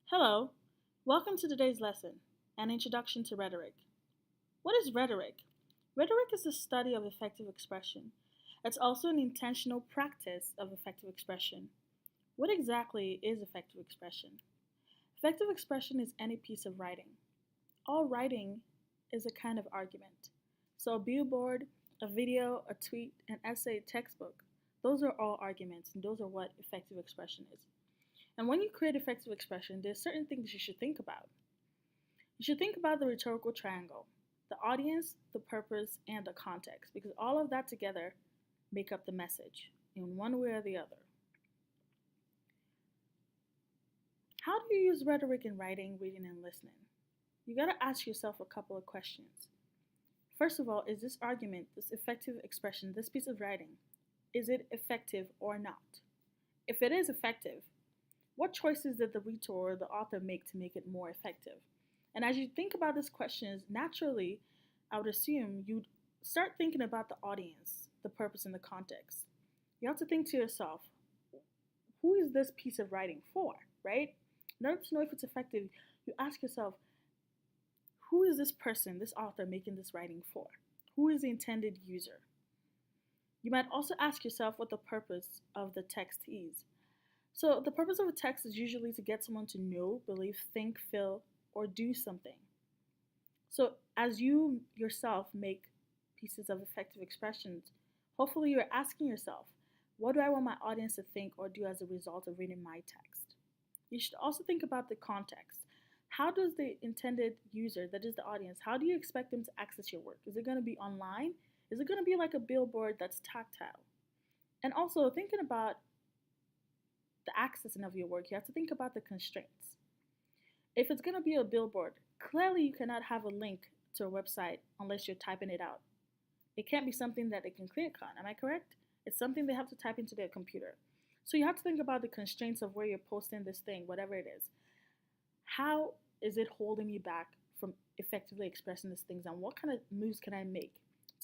Hello, welcome to today's lesson, An Introduction to Rhetoric. What is rhetoric? Rhetoric is the study of effective expression. It's also an intentional practice of effective expression. What exactly is effective expression? Effective expression is any piece of writing. All writing is a kind of argument. So, a billboard, a video, a tweet, an essay, textbook, those are all arguments, and those are what effective expression is. And when you create effective expression, there's certain things you should think about. You should think about the rhetorical triangle, the audience, the purpose, and the context, because all of that together make up the message in one way or the other. How do you use rhetoric in writing, reading, and listening? You got to ask yourself a couple of questions. First of all, is this argument, this effective expression, this piece of writing, is it effective or not? If it is effective, what choices did the rhetor or the author make to make it more effective? And as you think about these questions, naturally, I would assume you'd start thinking about the audience, the purpose, and the context. You have to think to yourself, who is this piece of writing for, right? In order to know if it's effective, you ask yourself, who is this person, this author, making this writing for? Who is the intended user? You might also ask yourself what the purpose of the text is. So, the purpose of a text is usually to get someone to know, believe, think, feel, or do something. So, as you yourself make pieces of effective expressions, hopefully you're asking yourself, what do I want my audience to think or do as a result of reading my text? You should also think about the context. How does the intended user, that is the audience, how do you expect them to access your work? Is it going to be online? Is it going to be like a billboard that's tactile? And also, thinking about the accessing of your work, you have to think about the constraints. If it's going to be a billboard, clearly you cannot have a link to a website unless you're typing it out. It can't be something that they can click on, am I correct? It's something they have to type into their computer. So you have to think about the constraints of where you're posting this thing, whatever it is. How is it holding me back from effectively expressing these things, and what kind of moves can I make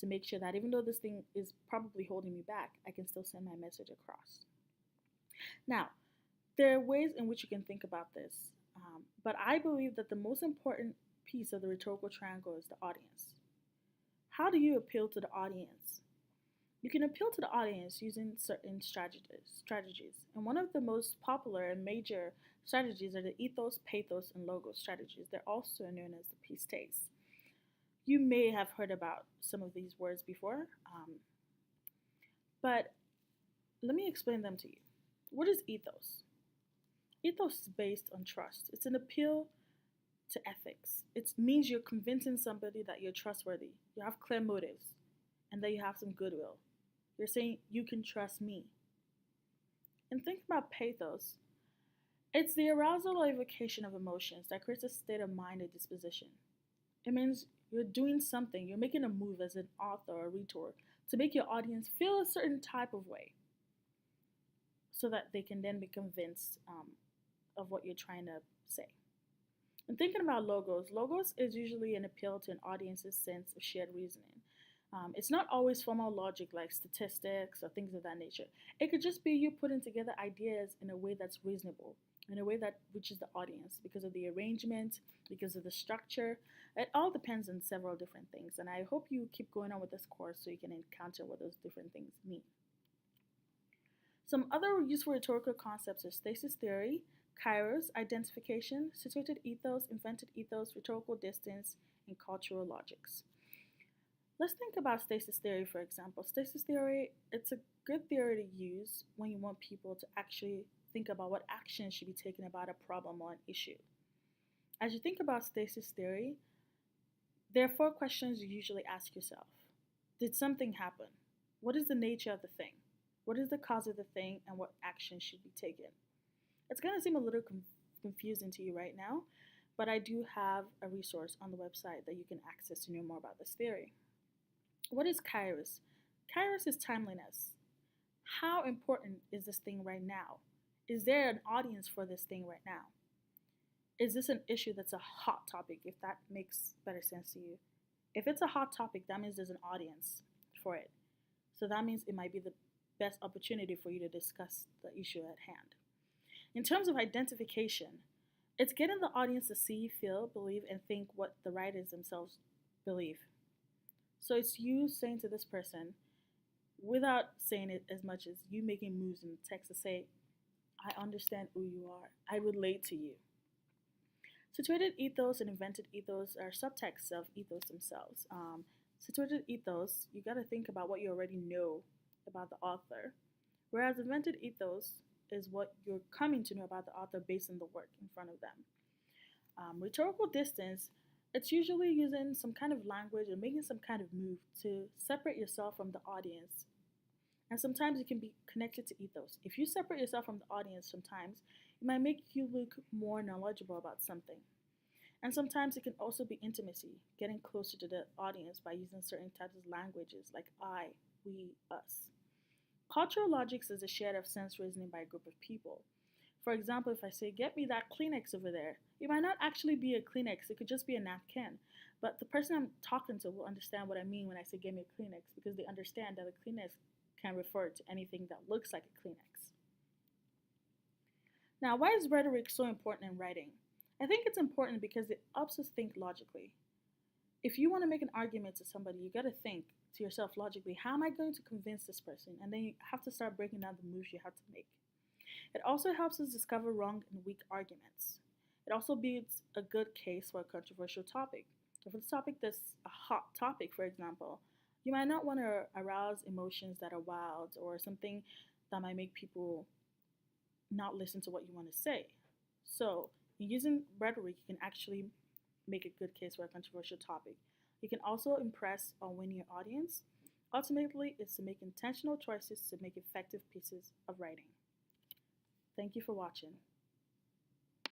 to make sure that even though this thing is probably holding me back, I can still send my message across? Now, there are ways in which you can think about this, but I believe that the most important piece of the rhetorical triangle is the audience. How do you appeal to the audience? You can appeal to the audience using certain strategies. And one of the most popular and major strategies are the ethos, pathos, and logos strategies. They're also known as the pistays. You may have heard about some of these words before, but let me explain them to you. What is ethos? Ethos is based on trust. It's an appeal to ethics. It means you're convincing somebody that you're trustworthy, you have clear motives, and that you have some goodwill. You're saying, you can trust me. And think about pathos. It's the arousal or evocation of emotions that creates a state of mind or disposition. It means you're doing something, you're making a move as an author or rhetor to make your audience feel a certain type of way so that they can then be convinced of what you're trying to say. And thinking about logos is usually an appeal to an audience's sense of shared reasoning. It's not always formal logic like statistics or things of that nature. It could just be you putting together ideas in a way that's reasonable, in a way that reaches the audience because of the arrangement, because of the structure. It all depends on several different things. And I hope you keep going on with this course so you can encounter what those different things mean. Some other useful rhetorical concepts are stasis theory, kairos, identification, situated ethos, invented ethos, rhetorical distance, and cultural logics. Let's think about stasis theory, for example. Stasis theory, it's a good theory to use when you want people to actually think about what action should be taken about a problem or an issue. As you think about stasis theory, there are 4 questions you usually ask yourself. Did something happen? What is the nature of the thing? What is the cause of the thing, and what action should be taken? It's going to seem a little confusing to you right now, but I do have a resource on the website that you can access to know more about this theory. What is kairos? Kairos is timeliness. How important is this thing right now? Is there an audience for this thing right now? Is this an issue that's a hot topic, if that makes better sense to you? If it's a hot topic, that means there's an audience for it. So that means it might be the best opportunity for you to discuss the issue at hand. In terms of identification, It's getting the audience to see, feel, believe, and think what the writers themselves believe. So it's you saying to this person, without saying it as much as you making moves in the text to say, I understand who you are. I relate to you. Situated ethos and invented ethos are subtexts of ethos themselves. Situated ethos, you got to think about what you already know about the author, whereas invented ethos is what you're coming to know about the author based on the work in front of them. Rhetorical distance, it's usually using some kind of language or making some kind of move to separate yourself from the audience. And sometimes it can be connected to ethos. If you separate yourself from the audience, sometimes it might make you look more knowledgeable about something. And sometimes it can also be intimacy, getting closer to the audience by using certain types of languages like I, we, us. Cultural logics is a shared of sense reasoning by a group of people. For example, if I say, get me that Kleenex over there, it might not actually be a Kleenex, it could just be a napkin. But the person I'm talking to will understand what I mean when I say, get me a Kleenex, because they understand that a Kleenex can refer to anything that looks like a Kleenex. Now, why is rhetoric so important in writing? I think it's important because it helps us think logically. If you want to make an argument to somebody, you got to think to yourself logically, how am I going to convince this person? And then you have to start breaking down the moves you have to make. It also helps us discover wrong and weak arguments. It also builds a good case for a controversial topic. If it's a topic that's a hot topic, for example, you might not want to arouse emotions that are wild or something that might make people not listen to what you want to say. So, using rhetoric, you can actually make a good case for a controversial topic. You can also impress or win your audience. Ultimately, it's to make intentional choices to make effective pieces of writing. Thank you for watching.